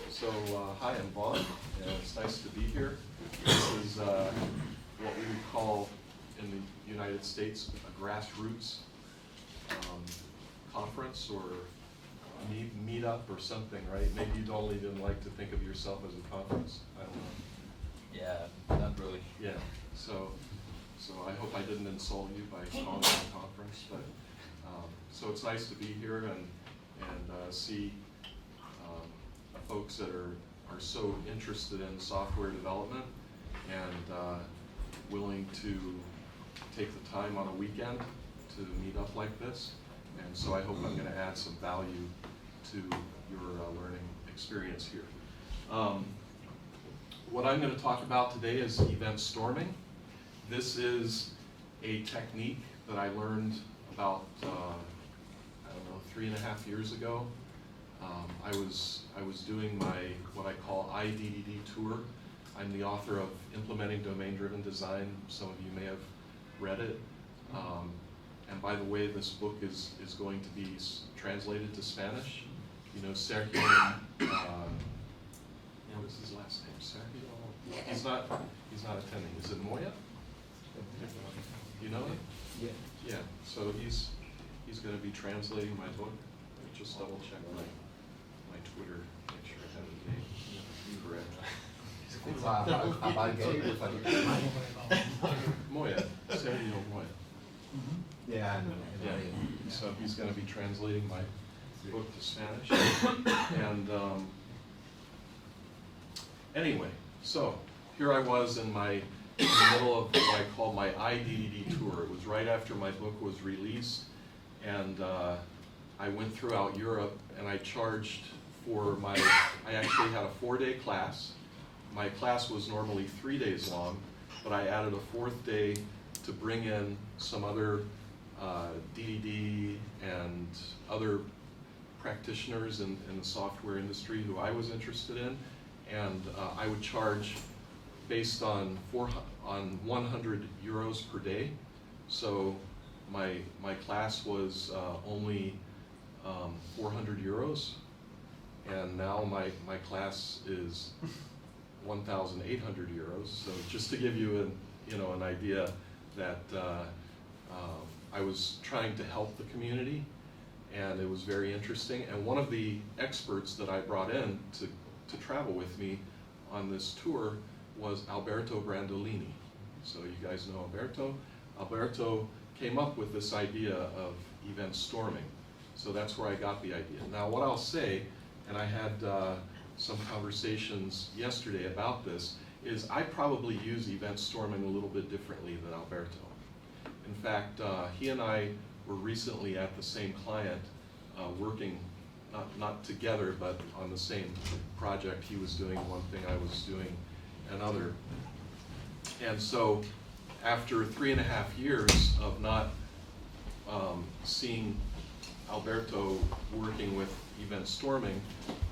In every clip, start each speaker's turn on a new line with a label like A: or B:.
A: So, hi, I'm Vaughn, and it's nice to be here. This is what we would call in the United States a grassroots conference or meetup or something, right? Maybe you don't even like to think of yourself as a conference. I don't know.
B: Yeah, not really.
A: Yeah. So I hope I didn't insult you by calling it a conference, but so it's nice to be here and see folks that are so interested in software development and willing to take the time on a weekend to meet up like this. And so I hope I'm going to add some value to your learning experience here. What I'm going to talk about today is event storming. This is a technique that I learned about, 3.5 years ago. I was doing my, what I call IDDD tour. I'm the author of Implementing Domain-Driven Design. Some of you may have read it. And by the way, this book is going to be translated to Spanish. You know, Sergio, what is his last name? Sergio? He's not attending. Is it Moya? You know him?
C: Yeah.
A: Yeah. So he's going to be translating my book. Just double check my Twitter, make sure I have the name correct. Moya, Sergio Moya.
C: Yeah, I know.
A: Yeah. So he's going to be translating my book to Spanish. And anyway, so here I was in the middle of what I call my IDDD tour. It was right after my book was released, and I went throughout Europe, and I charged for I actually had a 4-day class. My class was normally 3 days long, but I added a 4th day to bring in some other DDD and other practitioners in the software industry who I was interested in, and I would charge based on 100 euros per day. So my class was only 400 euros, and now my class is 1,800 euros. So just to give you an idea that I was trying to help the community, and it was very interesting. And one of the experts that I brought in to travel with me on this tour was Alberto Brandolini. So you guys know Alberto. Alberto came up with this idea of event storming. So that's where I got the idea. Now what I'll say, and I had some conversations yesterday about this, is I probably use event storming a little bit differently than Alberto. In fact, he and I were recently at the same client working, not together, but on the same project. He was doing one thing, I was doing another. And so after 3.5 years of not seeing Alberto working with event storming,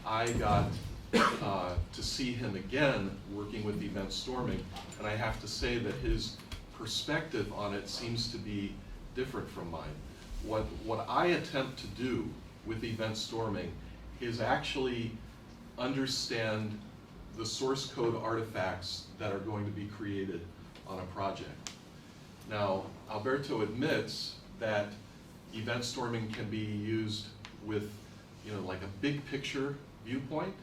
A: I got to see him again working with event storming, and I have to say that his perspective on it seems to be different from mine. What I attempt to do with event storming is actually understand the source code artifacts that are going to be created on a project. Now, Alberto admits that event storming can be used with, like a big picture viewpoint,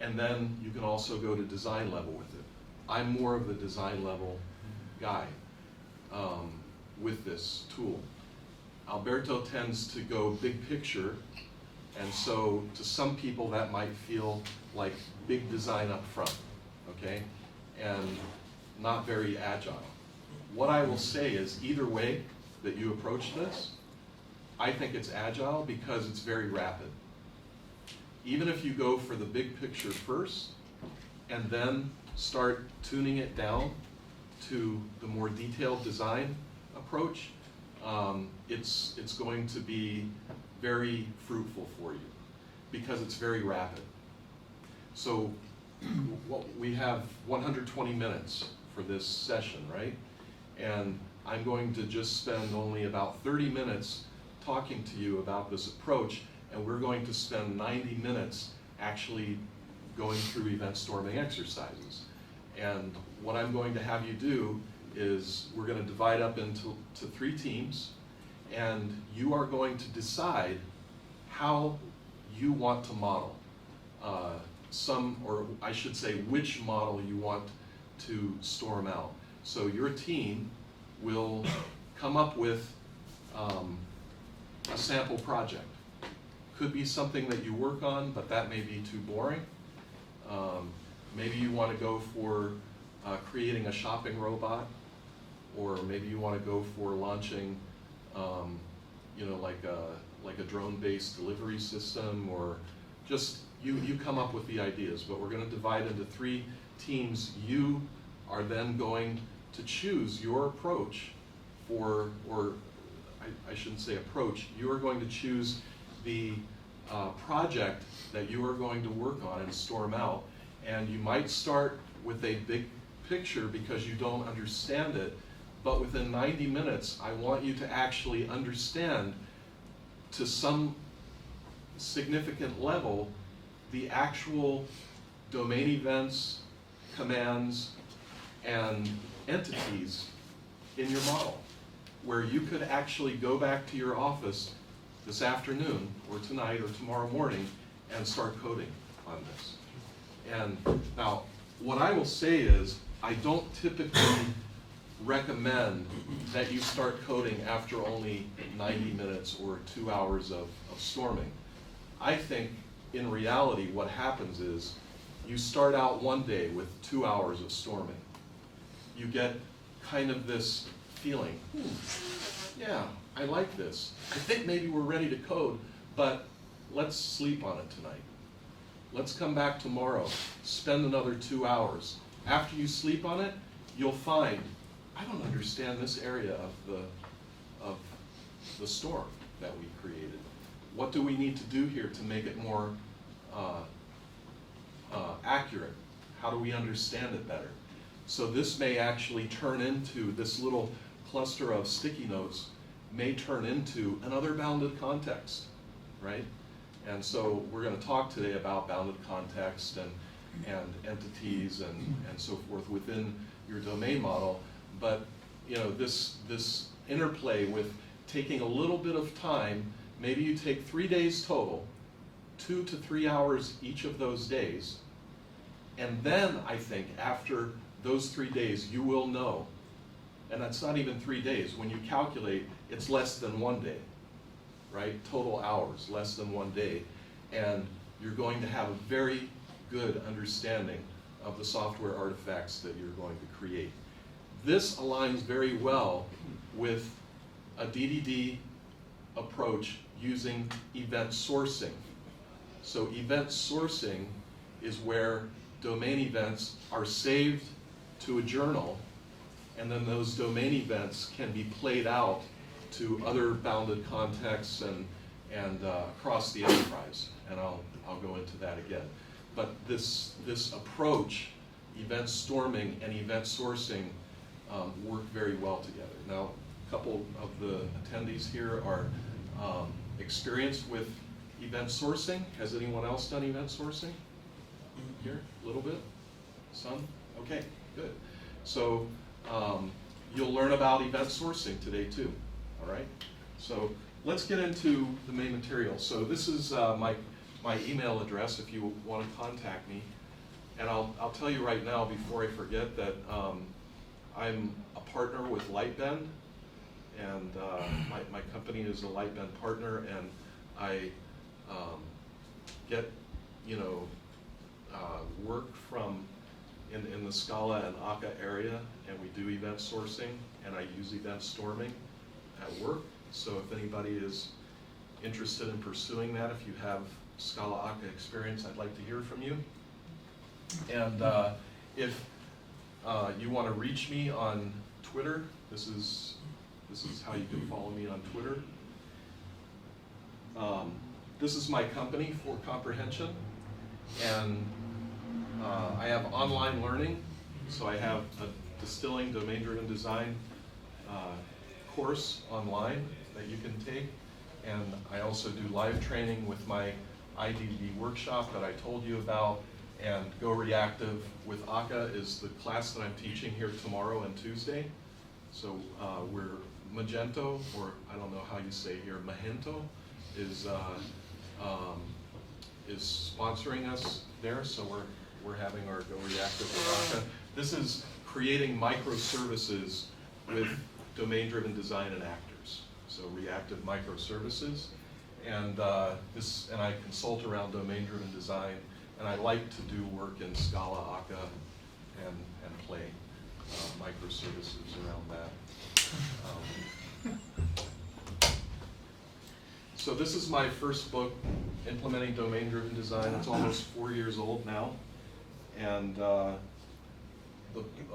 A: and then you can also go to design level with it. I'm more of the design level guy with this tool. Alberto tends to go big picture, and so to some people that might feel like big design up front, okay, and not very agile. What I will say is either way that you approach this, I think it's agile because it's very rapid. Even if you go for the big picture first and then start tuning it down to the more detailed design approach, it's going to be very fruitful for you because it's very rapid. So we have 120 minutes for this session, right? And I'm going to just spend only about 30 minutes talking to you about this approach, and we're going to spend 90 minutes actually going through event storming exercises. And what I'm going to have you do is we're going to divide up into 3 teams, and you are going to decide how you want to model. Or I should say which model you want to storm out. So your team will come up with a sample project. Could be something that you work on, but that may be too boring. Maybe you want to go for creating a shopping robot, or maybe you want to go for launching, like a drone-based delivery system, or just you come up with the ideas. But we're going to divide into 3 teams. You are then going to choose your approach for, or I shouldn't say approach. You are going to choose the project that you are going to work on and storm out. And you might start with a big picture because you don't understand it, but within 90 minutes, I want you to actually understand to some significant level the actual domain events, commands, and entities in your model, where you could actually go back to your office this afternoon or tonight or tomorrow morning and start coding on this. And now, what I will say is, I don't typically recommend that you start coding after only 90 minutes or 2 hours of storming. I think in reality what happens is you start out one day with 2 hours of storming. You get kind of this feeling, yeah, I like this. I think maybe we're ready to code, but let's sleep on it tonight. Let's come back tomorrow, spend another 2 hours. After you sleep on it, you'll find, I don't understand this area of the storm that we created. What do we need to do here to make it more accurate? How do we understand it better? So this may actually turn into, this little cluster of sticky notes may turn into another bounded context, right? And so we're going to talk today about bounded context and entities and so forth within your domain model. But this interplay with taking a little bit of time, maybe you take 3 days total, 2 to 3 hours each of those days, and then I think after those 3 days you will know, and that's not even 3 days. When you calculate, it's less than 1 day, right? Total hours, less than 1 day, and you're going to have a very good understanding of the software artifacts that you're going to create. This aligns very well with a DDD approach using event sourcing. So event sourcing is where domain events are saved to a journal, and then those domain events can be played out to other bounded contexts and across the enterprise. And I'll go into that again. But this approach, event storming and event sourcing, work very well together. Now, a couple of the attendees here are experienced with event sourcing. Has anyone else done event sourcing? Here, a little bit? Some? Okay, good. So you'll learn about event sourcing today too, all right? So let's get into the main material. So this is my email address if you want to contact me. And I'll tell you right now before I forget that I'm a partner with Lightbend, and my company is a Lightbend partner, and I get work from in the Scala and Akka area, and we do event sourcing, and I use event storming at work. So if anybody is interested in pursuing that, if you have Scala Akka experience, I'd like to hear from you. And if you want to reach me on Twitter, this is how you can follow me on Twitter. This is my company, For Comprehension, and I have online learning. So I have a distilling domain-driven design course online that you can take, and I also do live training with my IDD workshop that I told you about, and Go Reactive with Akka is the class that I'm teaching here tomorrow and Tuesday. So we're Magento, or I don't know how you say here, Magento is sponsoring us there, so we're having our Go Reactive with Akka. This is creating microservices with domain-driven design and actors. So reactive microservices, and I consult around domain-driven design, and I like to do work in Scala, Akka, and play microservices around that. So this is my first book, Implementing Domain-Driven Design. It's almost 4 years old now, and a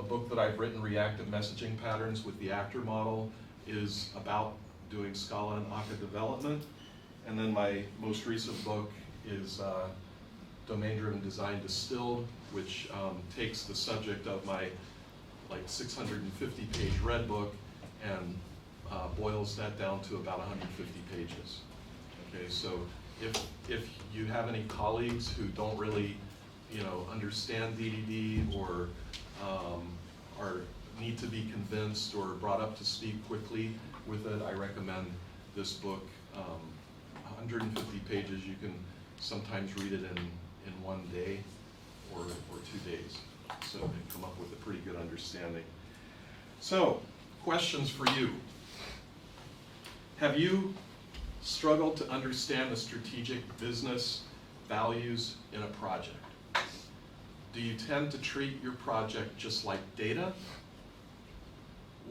A: book that I've written, Reactive Messaging Patterns with the Actor Model, is about doing Scala and Akka development. And then my most recent book is Domain-Driven Design Distilled, which takes the subject of my 650-page red book and boils that down to about 150 pages. Okay, so if you have any colleagues who don't really, understand DDD or need to be convinced or brought up to speed quickly with it, I recommend this book. 150 pages, you can sometimes read it in 1 day or 2 days. So you can come up with a pretty good understanding. So, questions for you. Have you struggled to understand the strategic business values in a project? Do you tend to treat your project just like data?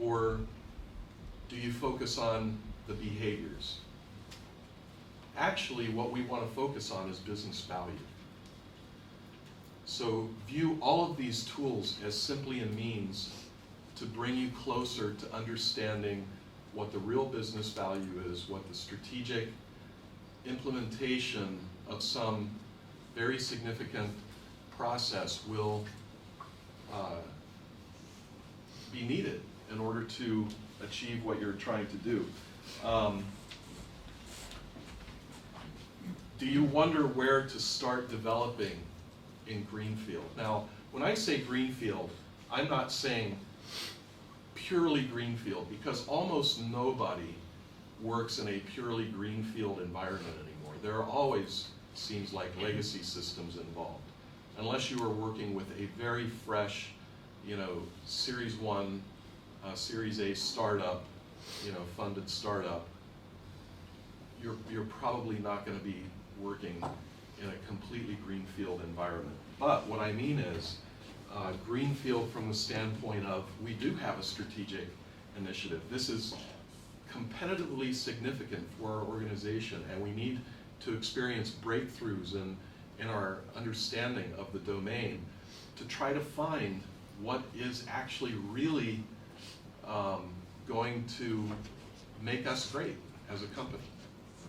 A: Or do you focus on the behaviors? Actually, what we want to focus on is business value. So view all of these tools as simply a means to bring you closer to understanding what the real business value is, what the strategic implementation of some very significant process will be needed in order to achieve what you're trying to do. Do you wonder where to start developing in greenfield? Now, when I say greenfield, I'm not saying purely greenfield, because almost nobody works in a purely greenfield environment anymore. There are always, seems like, legacy systems involved. Unless you are working with a very fresh, Series 1, Series A startup, funded startup, you're probably not going to be working in a completely greenfield environment. But what I mean is, greenfield from the standpoint of, we do have a strategic initiative. This is competitively significant for our organization, and we need to experience breakthroughs in our understanding of the domain to try to find what is actually really going to make us great as a company,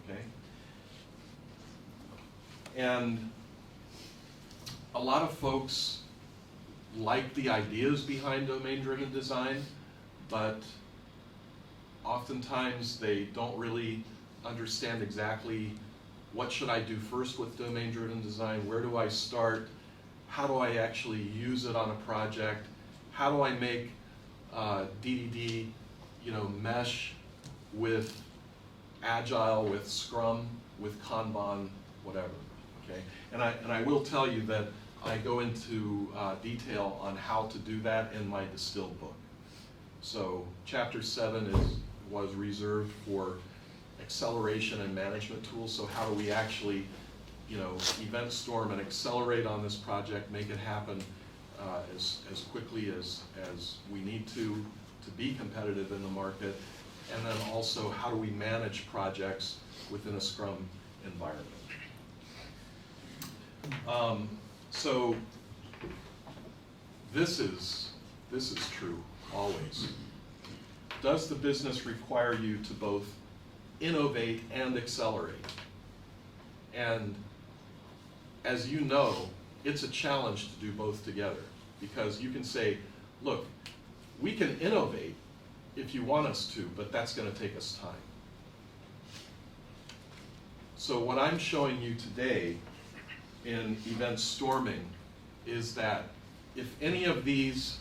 A: okay? And a lot of folks like the ideas behind domain-driven design, but oftentimes they don't really understand exactly what should I do first with domain-driven design, where do I start, how do I actually use it on a project, how do I make DDD mesh with Agile, with Scrum, with Kanban, whatever, okay? And I will tell you that I go into detail on how to do that in my distilled book. So chapter 7 was reserved for acceleration and management tools. So how do we actually, event storm and accelerate on this project, make it happen as quickly as we need to be competitive in the market, and then also how do we manage projects within a Scrum environment. So this is true always. Does the business require you to both innovate and accelerate? And as you know, it's a challenge to do both together, because you can say, look, we can innovate if you want us to, but that's going to take us time. So what I'm showing you today in event storming is that if any of these,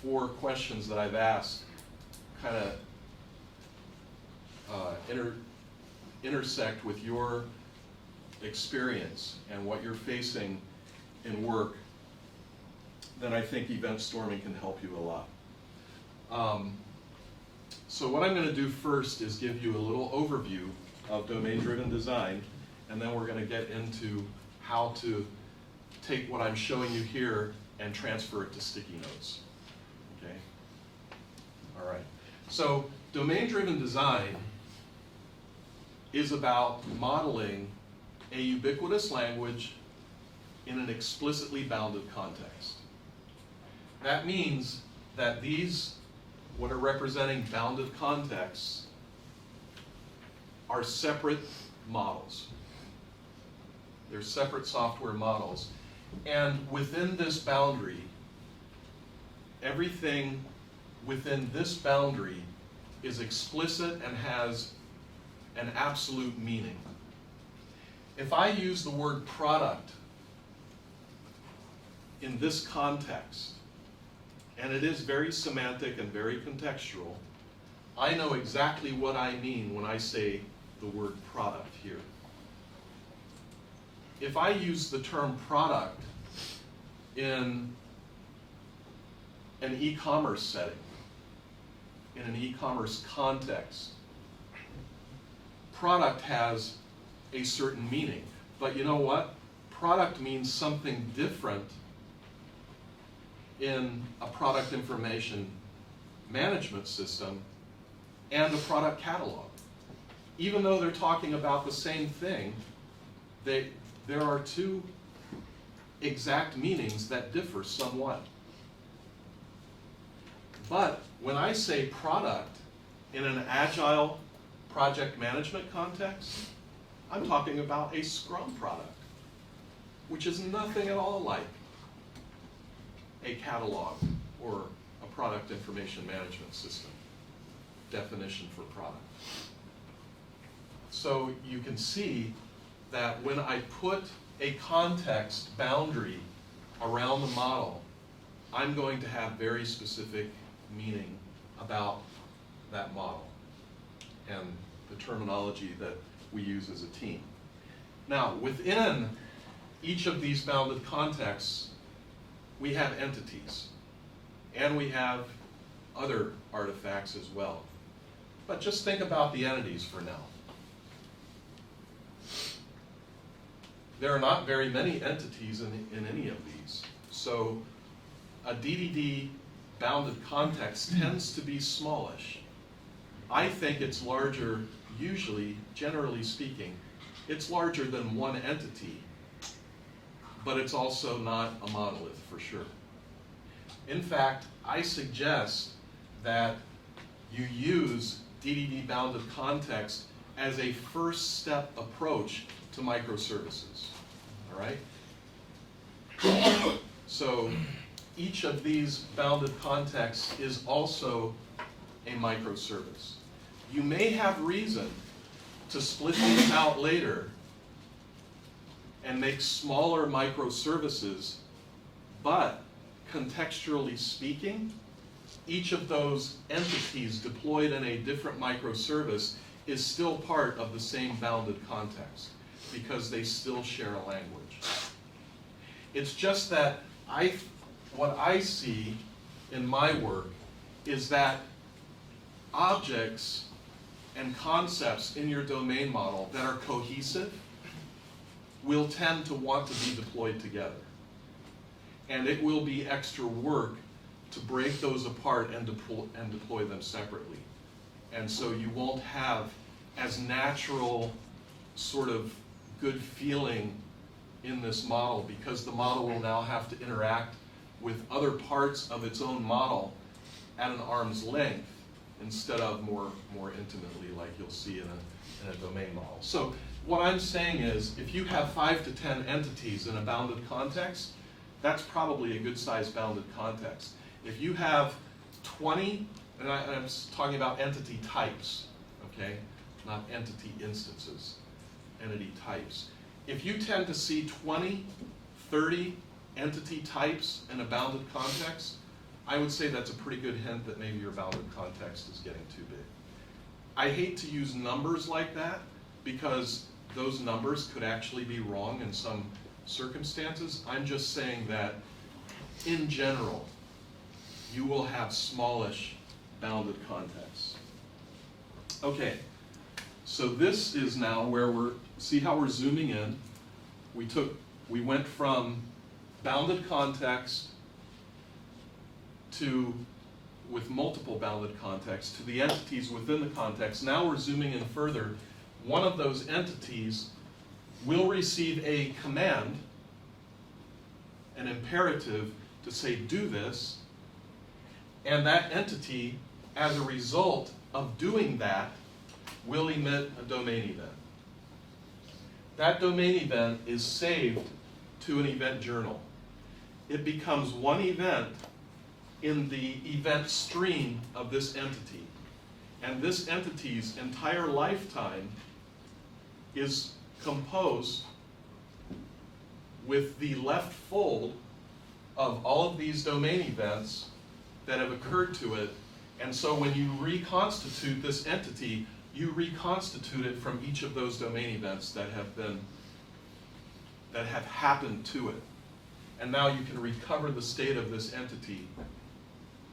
A: 4 questions that I've asked kind of intersect with your experience and what you're facing in work, then I think event storming can help you a lot. So what I'm going to do first is give you a little overview of domain-driven design, and then we're going to get into how to take what I'm showing you here and transfer it to sticky notes. Okay? All right. So domain-driven design is about modeling a ubiquitous language in an explicitly bounded context. That means that these, what are representing bounded contexts, are separate models. They're separate software models. And within this boundary, everything within this boundary is explicit and has an absolute meaning. If I use the word product in this context, and it is very semantic and very contextual, I know exactly what I mean when I say the word product here. If I use the term product in an e-commerce setting, in an e-commerce context, product has a certain meaning. But you know what? Product means something different in a product information management system and a product catalog. Even though they're talking about the same thing, there are 2 exact meanings that differ somewhat. But when I say product in an agile project management context, I'm talking about a Scrum product, which is nothing at all like a catalog or a product information management system definition for product. So you can see that when I put a context boundary around the model, I'm going to have very specific meaning about that model and the terminology that we use as a team. Now, within each of these bounded contexts, we have entities, and we have other artifacts as well. But just think about the entities for now. There are not very many entities in any of these. So a DDD bounded context tends to be smallish. I think it's larger, usually, generally speaking, it's larger than one entity, but it's also not a monolith for sure. In fact, I suggest that you use DDD bounded context as a first step approach to microservices, all right? So each of these bounded contexts is also a microservice. You may have reason to split these out later and make smaller microservices, but contextually speaking, each of those entities deployed in a different microservice is still part of the same bounded context because they still share a language. It's just that what I see in my work is that objects and concepts in your domain model that are cohesive will tend to want to be deployed together. And it will be extra work to break those apart and deploy them separately. And so you won't have as natural sort of good feeling in this model because the model will now have to interact with other parts of its own model at an arm's length instead of more intimately like you'll see in a domain model. So what I'm saying is if you have 5 to 10 entities in a bounded context, that's probably a good sized bounded context. If you have 20, and I'm talking about entity types, okay? not entity instances, entity types. If you tend to see 20, 30 entity types in a bounded context, I would say that's a pretty good hint that maybe your bounded context is getting too big. I hate to use numbers like that because those numbers could actually be wrong in some circumstances. I'm just saying that in general, you will have smallish bounded contexts. Okay, so this is now where see how we're zooming in. We went from bounded context with multiple bounded contexts to the entities within the context. Now we're zooming in further. One of those entities will receive a command, an imperative to say do this, and that entity, as a result of doing that, will emit a domain event. That domain event is saved to an event journal. It becomes one event in the event stream of this entity. And this entity's entire lifetime is composed with the left fold of all of these domain events that have occurred to it. And so when you reconstitute this entity, you reconstitute it from each of those domain events that have happened to it. And now you can recover the state of this entity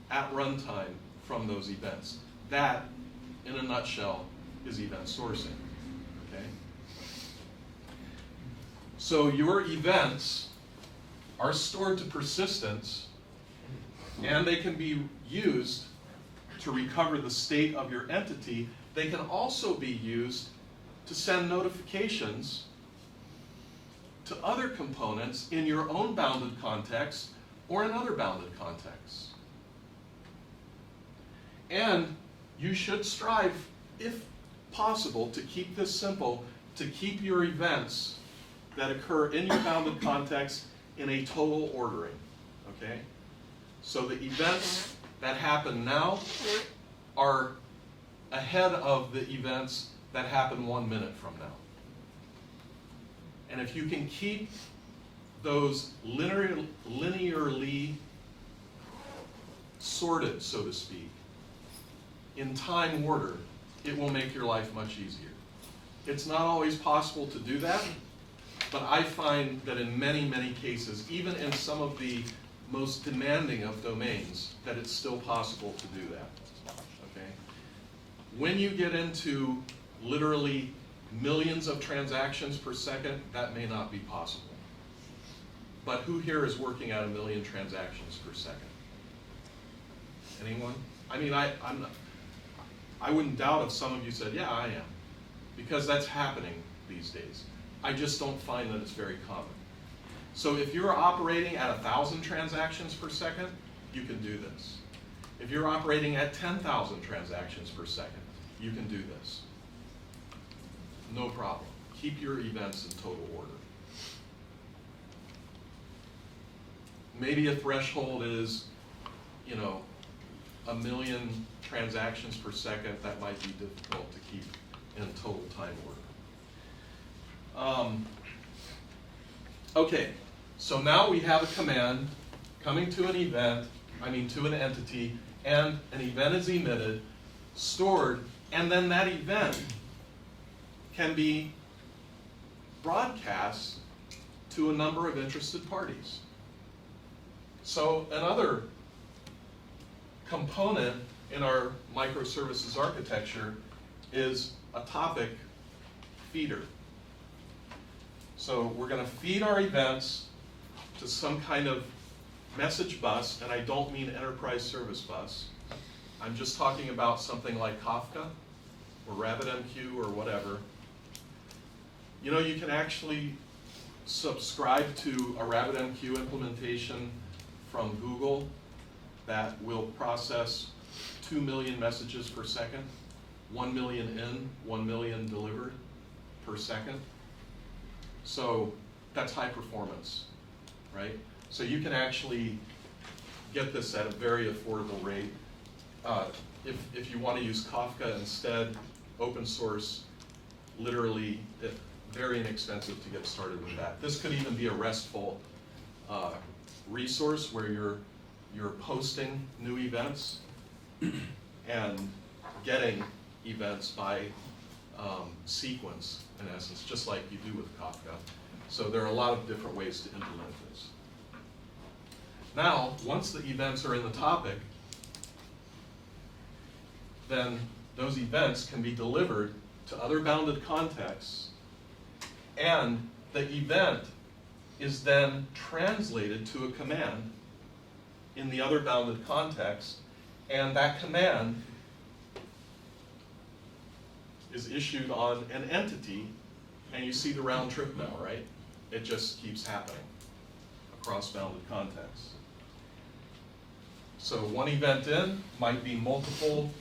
A: at runtime from those events. That, in a nutshell, is event sourcing. Okay? So your events are stored to persistence, and they can be used to recover the state of your entity. They can also be used to send notifications to other components in your own bounded context or in other bounded contexts. And you should strive, if possible, to keep this simple, to keep your events that occur in your bounded context in a total ordering. Okay? So the events that happen now are ahead of the events that happen 1 minute from now. And if you can keep those linearly sorted, so to speak, in time order, it will make your life much easier. It's not always possible to do that, but I find that in many, many cases, even in some of the most demanding of domains, that it's still possible to do that. Okay? When you get into literally millions of transactions per second, that may not be possible. But who here is working at 1 million transactions per second? Anyone? I mean, I wouldn't doubt if some of you said, yeah, I am, because that's happening these days. I just don't find that it's very common. So if you're operating at 1,000 transactions per second, you can do this. If you're operating at 10,000 transactions per second, you can do this. No problem. Keep your events in total order. Maybe a threshold is, 1 million transactions per second. That might be difficult to keep in total time order. Okay, so now we have a command coming to an event, to an entity, and an event is emitted, stored, and then that event can be broadcast to a number of interested parties. So another component in our microservices architecture is a topic feeder. So we're going to feed our events to some kind of message bus, and I don't mean enterprise service bus. I'm just talking about something like Kafka or RabbitMQ or whatever. You can actually subscribe to a RabbitMQ implementation from Google that will process 2 million messages per second, 1 million in, 1 million delivered per second. So that's high performance, right? So you can actually get this at a very affordable rate. If you want to use Kafka instead, open source, literally very inexpensive to get started with that. This could even be a RESTful resource where you're posting new events and getting events by sequence, in essence, just like you do with Kafka. So there are a lot of different ways to implement this. Now, once the events are in the topic, then those events can be delivered to other bounded contexts, and the event is then translated to a command in the other bounded context, and that command is issued on an entity, and you see the round trip now, right? It just keeps happening across bounded contexts. So one event in might be multiple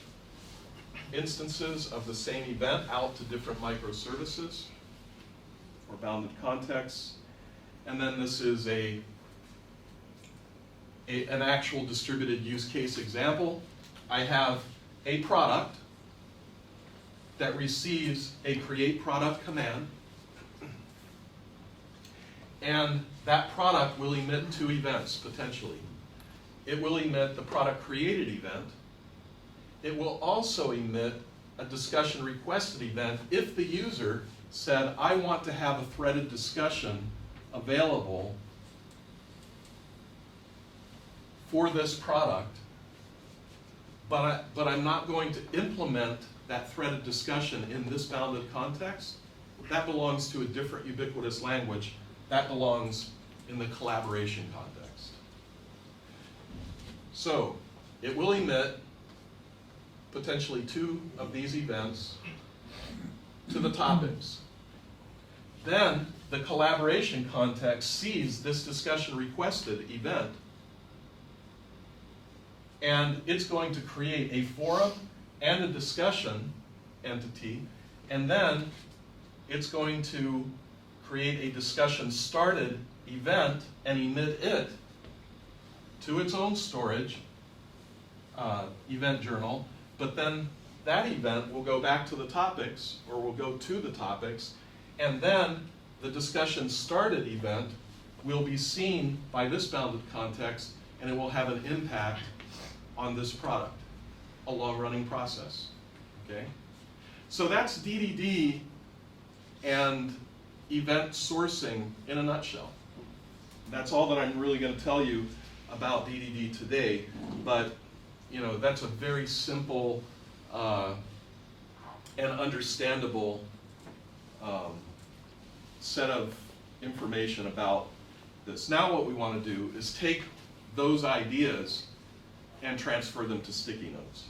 A: instances of the same event out to different microservices or bounded contexts. And then this is an actual distributed use case example. I have a product that receives a create product command, and that product will emit two events potentially. It will emit the product created event. It will also emit a discussion requested event if the user said, I want to have a threaded discussion available for this product, but I'm not going to implement that threaded discussion in this bounded context. That belongs to a different ubiquitous language. That belongs in the collaboration context. So it will emit potentially two of these events to the topics. Then the collaboration context sees this discussion requested event, and it's going to create a forum and a discussion entity, and then it's going to create a discussion started event and emit it to its own storage event journal, but then that event will go back to the topics, or will go to the topics, and then the discussion started event will be seen by this bounded context, and it will have an impact on this product, a long-running process, okay? So that's DDD and event sourcing in a nutshell. That's all that I'm really going to tell you about DDD today, but you know, that's a very simple and understandable set of information about this. Now what we want to do is take those ideas and transfer them to sticky notes.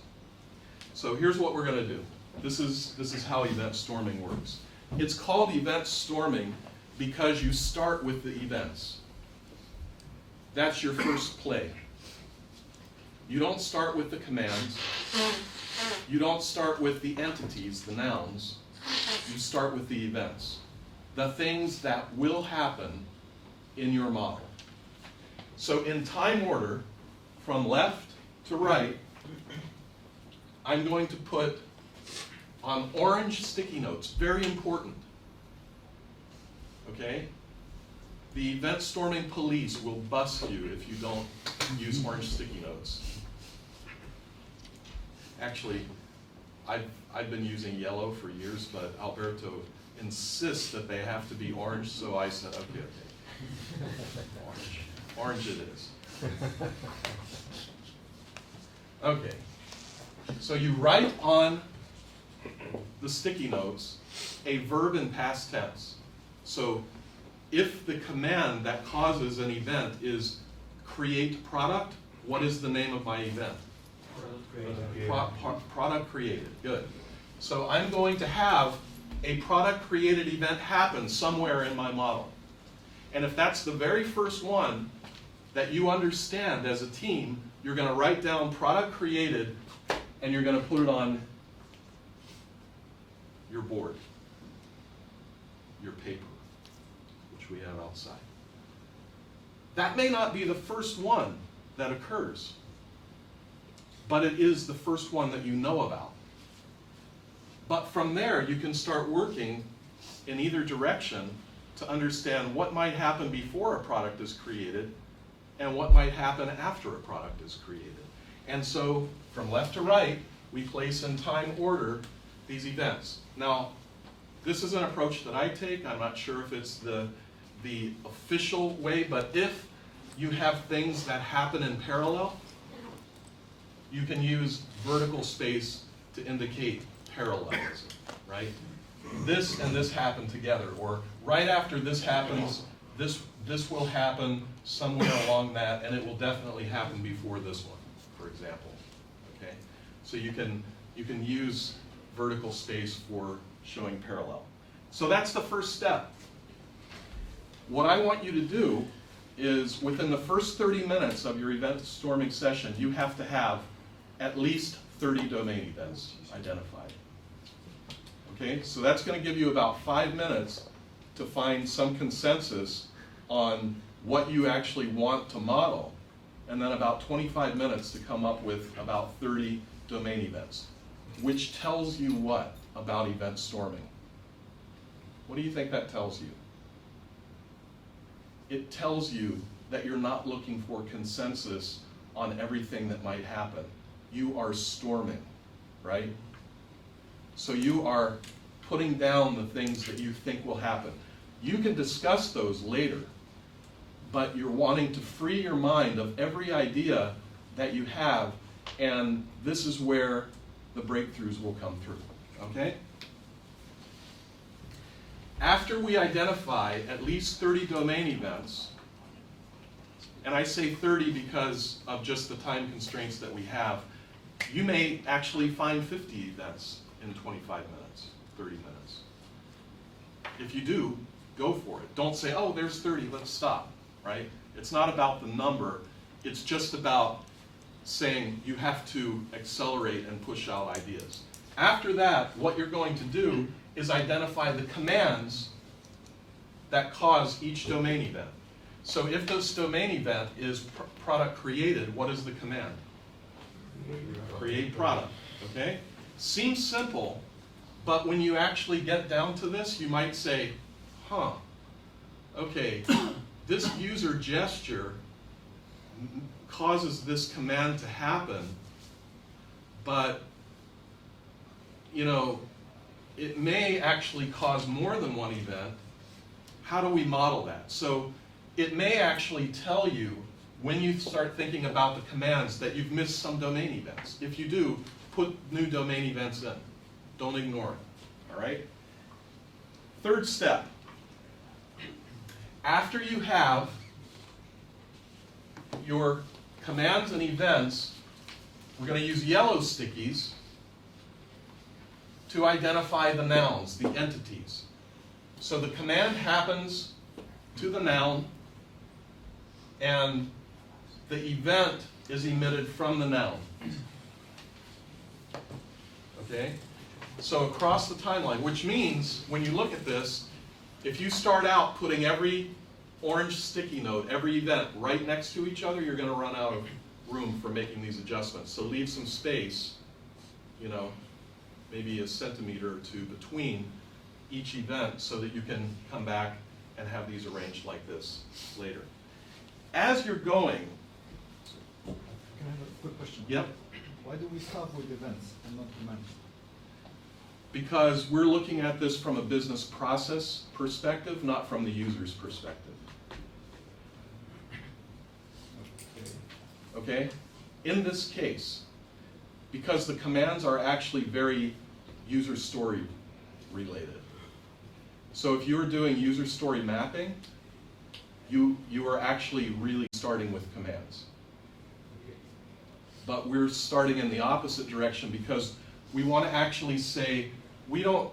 A: So here's what we're going to do. This is how event storming works. It's called event storming because you start with the events. That's your first play. You don't start with the commands. You don't start with the entities, the nouns. You start with the events, the things that will happen in your model. So in time order, from left to right, I'm going to put on orange sticky notes, very important, okay? The event storming police will bust you if you don't use orange sticky notes. Actually, I've been using yellow for years, but Alberto insists that they have to be orange, so I said, okay. Orange it is. Okay, so you write on the sticky notes a verb in past tense. So if the command that causes an event is create product, what is the name of my event? Product created, good. So I'm going to have a product created event happen somewhere in my model. And if that's the very first one that you understand as a team, you're going to write down product created and you're going to put it on your board, your paper, which we have outside. That may not be the first one that occurs, but it is the first one that you know about. But from there, you can start working in either direction to understand what might happen before a product is created and what might happen after a product is created. And so, from left to right, we place in time order these events. Now, this is an approach that I take. I'm not sure if it's the official way, but if you have things that happen in parallel, you can use vertical space to indicate parallelism, right? This and this happen together, or right after this happens, this will happen somewhere along that, and it will definitely happen before this one, for example. Okay, so you can use vertical space for showing parallel. So that's the first step. What I want you to do is within the first 30 minutes of your event storming session, you have to have at least 30 domain events identified. Okay, so that's going to give you about 5 minutes to find some consensus on what you actually want to model, and then about 25 minutes to come up with about 30 domain events, which tells you what about event storming? What do you think that tells you? It tells you that you're not looking for consensus on everything that might happen. You are storming, right? So you are putting down the things that you think will happen. You can discuss those later, but you're wanting to free your mind of every idea that you have, and this is where the breakthroughs will come through, okay? After we identify at least 30 domain events, and I say 30 because of just the time constraints that we have, you may actually find 50 events in 25 minutes, 30 minutes. If you do, go for it. Don't say, oh, there's 30, let's stop, right? It's not about the number, it's just about saying you have to accelerate and push out ideas. After that, what you're going to do is identify the commands that cause each domain event. So if this domain event is product created, what is the command? Create product, okay? Seems simple, but when you actually get down to this, you might say, huh, okay, this user gesture causes this command to happen, but, you know, it may actually cause more than one event. How do we model that? So it may actually tell you when you start thinking about the commands that you've missed some domain events. If you do, put new domain events in. Don't ignore it, all right? Third step. After you have your commands and events, we're going to use yellow stickies to identify the nouns, the entities. So the command happens to the noun, and the event is emitted from the noun. Okay? So across the timeline, which means when you look at this, if you start out putting every orange sticky note, every event right next to each other, you're going to run out of room for making these adjustments. So leave some space, you know, maybe a centimeter or two between each event so that you can come back and have these arranged like this later. As you're going,
C: Can I have a quick question?
A: yep,
C: Why do we start with events and not commands?
A: because we're looking at this from a business process perspective, not from the user's perspective. Okay? In this case, because the commands are actually very user story related. So if you're doing user story mapping, you are actually really starting with commands. But we're starting in the opposite direction because we want to actually say, we don't,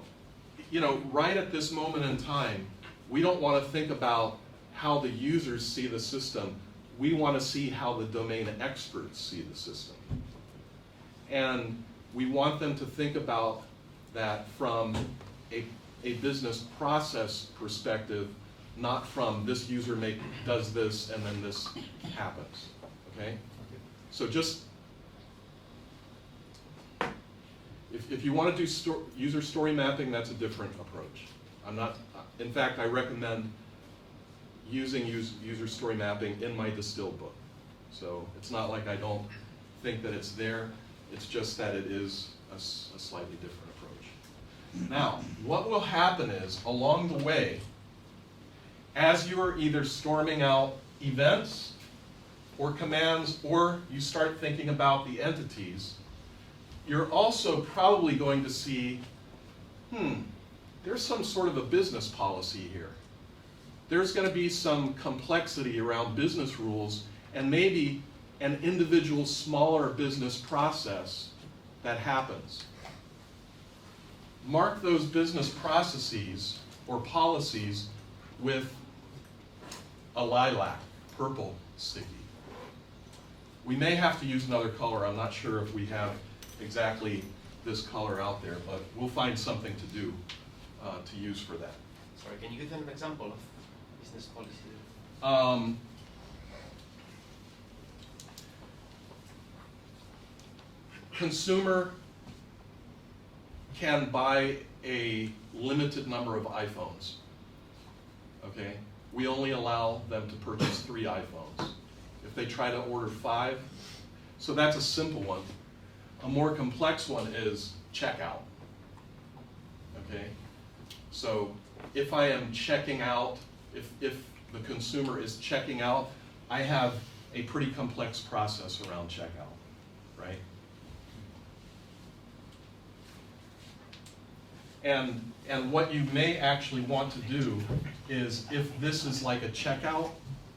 A: you know, right at this moment in time, we don't want to think about how the users see the system. We want to see how the domain experts see the system. And we want them to think about that from a business process perspective, not from this user does this and then this happens, okay? So just, If you want to do user story mapping, that's a different approach. In fact, I recommend using user story mapping in my distilled book. So it's not like I don't think that it's there, it's just that it is a slightly different approach. Now, what will happen is, along the way, as you are either storming out events or commands, or you start thinking about the entities, you're also probably going to see, there's some sort of a business policy here. There's going to be some complexity around business rules and maybe an individual smaller business process that happens. Mark those business processes or policies with a lilac, purple sticky. We may have to use another color. I'm not sure if we have exactly this color out there, but we'll find something to do to use for that.
D: Sorry, can you give them an example of business policy?
A: Consumer can buy a limited number of iPhones. Okay? We only allow them to purchase 3 iPhones. If they try to order 5, so that's a simple one. A more complex one is checkout. Okay? So if I am checking out, if the consumer is checking out, I have a pretty complex process around checkout, right? And what you may actually want to do is, if this is like a checkout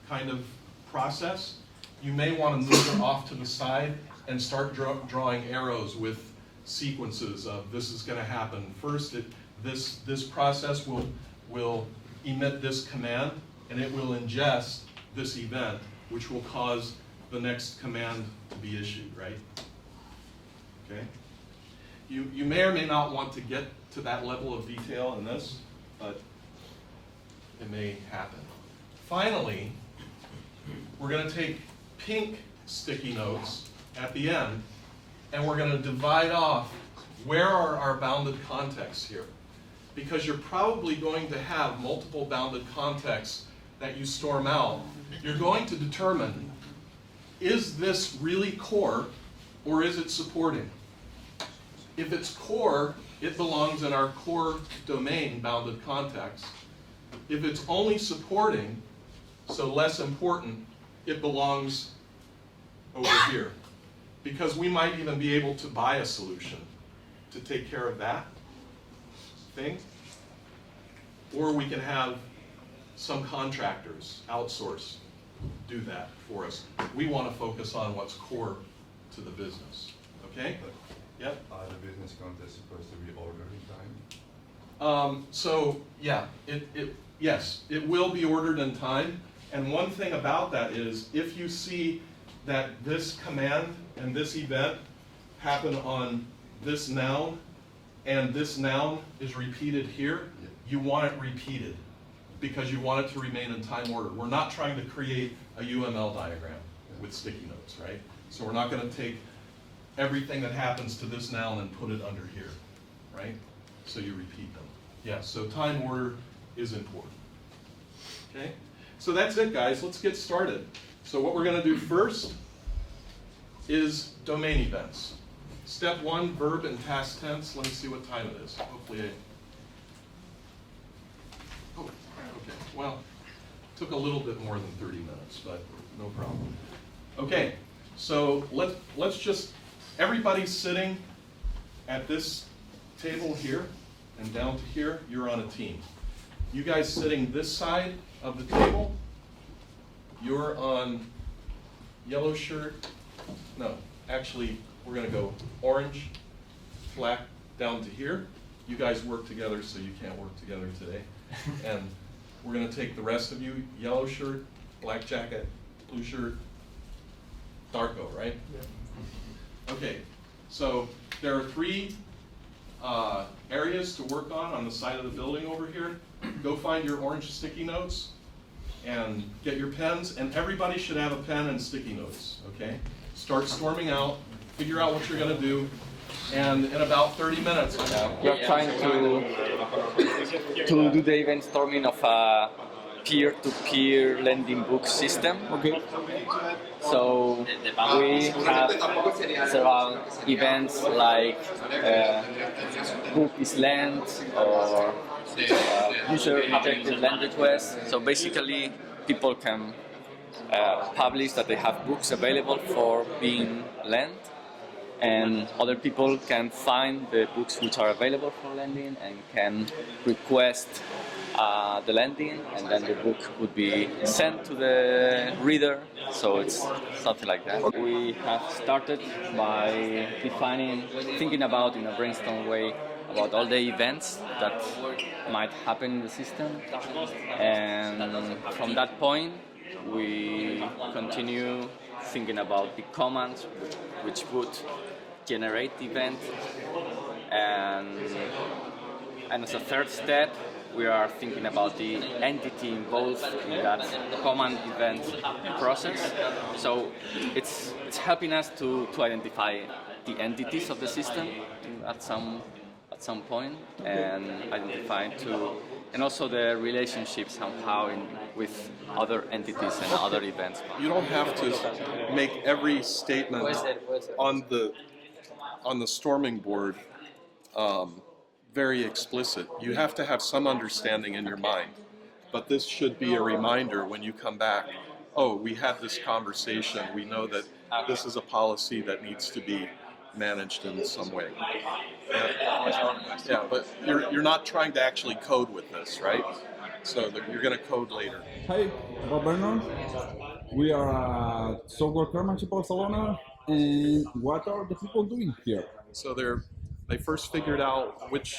A: kind of process, you may want to move it off to the side and start drawing arrows with sequences of this is going to happen. First, this process will emit this command, and it will ingest this event, which will cause the next command to be issued, right? Okay? You may or may not want to get to that level of detail in this, but it may happen. Finally, we're going to take pink sticky notes at the end, and we're going to divide off where are our bounded contexts here. Because you're probably going to have multiple bounded contexts that you storm out. You're going to determine, is this really core, or is it supporting? If it's core, it belongs in our core domain bounded context. If it's only supporting, so less important, it belongs over here. Because we might even be able to buy a solution to take care of that thing. Or we can have some contractors outsource do that for us. We want to focus on what's core to the business. Okay? Yep.
E: Are the business contexts supposed to be ordered in time?
A: So yeah, yes, it will be ordered in time. And one thing about that is, if you see that this command and this event happen on this noun, and this noun is repeated here, you want it repeated because you want it to remain in time order. We're not trying to create a UML diagram with sticky notes, right? So we're not going to take everything that happens to this noun and put it under here, right? So you repeat them. Yeah, so time order is important. Okay? So that's it, guys. Let's get started. So what we're going to do first is domain events. Step 1, verb and past tense. Let me see what time it is. Hopefully oh, okay. Well, took a little bit more than 30 minutes, but no problem. Okay, so let's just, everybody's sitting at this table here and down to here, you're on a team. You guys sitting this side of the table, you're on yellow shirt. No, actually, we're going to go orange, black down to here. You guys work together, so you can't work together today. And we're going to take the rest of you, yellow shirt, black jacket, blue shirt, darko, right? Yeah. Okay, so there are 3 areas to work on the side of the building over here. Go find your orange sticky notes and get your pens, and everybody should have a pen and sticky notes, okay? Start storming out, figure out what you're going to do, And in about 30 minutes,
B: We are trying to do the event storming of a peer-to-peer lending book system.
C: Okay.
B: So we have several events like book is lent or user-generated lend requests. So basically, people can publish that they have books available for being lent, and other people can find the books which are available for lending and can request the lending, and then the book would be sent to the reader. So it's something like that. We have started by thinking about in a brainstorm way about all the events that might happen in the system, and from that point we continue thinking about the commands which would generate the event, and as a third step we are thinking about the entity involved in that command event process. So it's helping us to identify the entities of the system at some point, and and also the relationship somehow with other entities and other events.
A: you don't have to make every statement on the storming board very explicit. You have to have some understanding in your mind. But this should be a reminder when you come back, oh, we had this conversation, we know that this is a policy that needs to be managed in some way. Yeah, but you're not trying to actually code with this, right? So you're going to code later.
F: Hi, Vaughn Vernon. We are at Software Craftsmanship Barcelona, and what are the people doing here?
A: So they first figured out which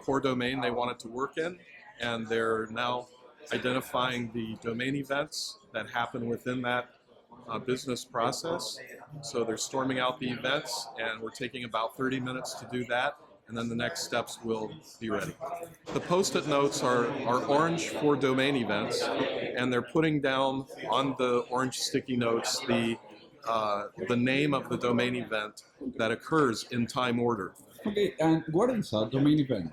A: core domain they wanted to work in, and they're now identifying the domain events that happen within that business process. So they're storming out the events, and we're taking about 30 minutes to do that, and then the next steps will be ready. The post-it notes are orange for domain events, and they're putting down on the orange sticky notes the name of the domain event that occurs in time order.
F: Okay, and what is a domain event?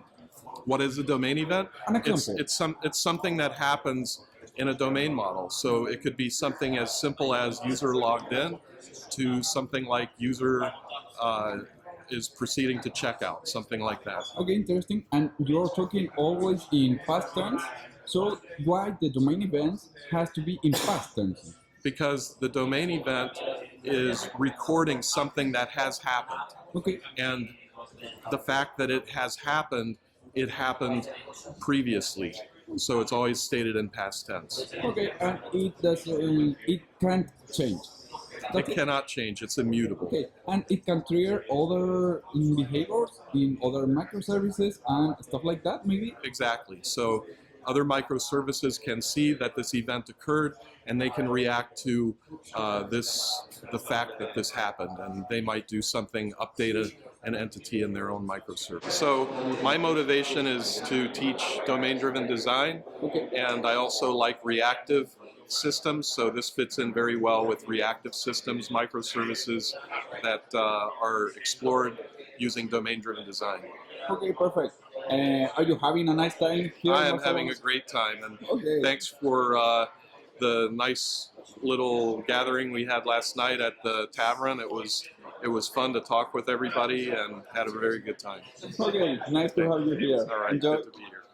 A: What is a domain event?
F: An example.
A: It's something that happens in a domain model. So it could be something as simple as user logged in to something like user is proceeding to checkout, something like that.
F: Okay, interesting. And you're talking always in past tense. So why the domain event has to be in past tense?
A: Because the domain event is recording something that has happened.
F: Okay.
A: And the fact that it has happened, it happened previously. So it's always stated in past tense.
F: Okay, and it can't change.
A: It cannot change, it's immutable.
F: Okay, and it can trigger other behaviors in other microservices and stuff like that, maybe?
A: Exactly. So other microservices can see that this event occurred, and they can react to the fact that this happened, and they might do something, update an entity in their own microservice. So my motivation is to teach domain-driven design, and I also like reactive systems, so this fits in very well with reactive systems, microservices that are explored using domain-driven design.
F: Okay, perfect. Are you having a nice time here?
A: I am having a great time, and thanks for the nice little gathering we had last night at the tavern. It was fun to talk with everybody and had a very good time.
F: Okay, nice to have you here.
A: All right,
F: Enjoy.
A: good to be here.